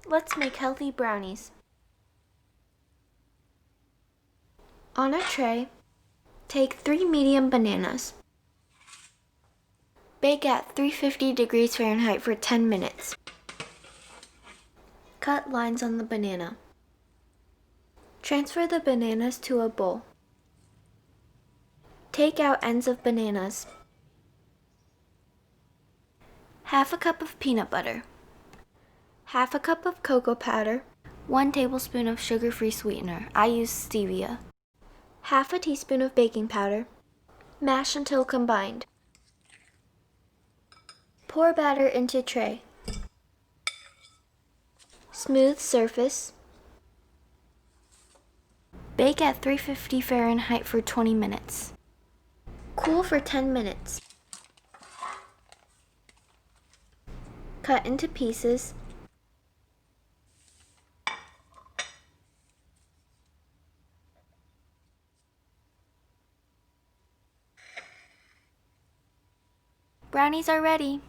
Let's make healthy brownies. On a tray, take 3 medium bananas. Bake at 350 degrees Fahrenheit for 10 minutes. Cut lines on the banana. Transfer the bananas to a bowl. Take out ends of bananas. Half a cup of peanut butter. Half a cup of cocoa powder. 1 tablespoon of sugar-free sweetener. I use stevia. Half a teaspoon of baking powder. Mash until combined. Pour batter into tray. Smooth surface. Bake at 350 Fahrenheit for 20 minutes. Cool for 10 minutes. Cut into pieces. Brownies are ready.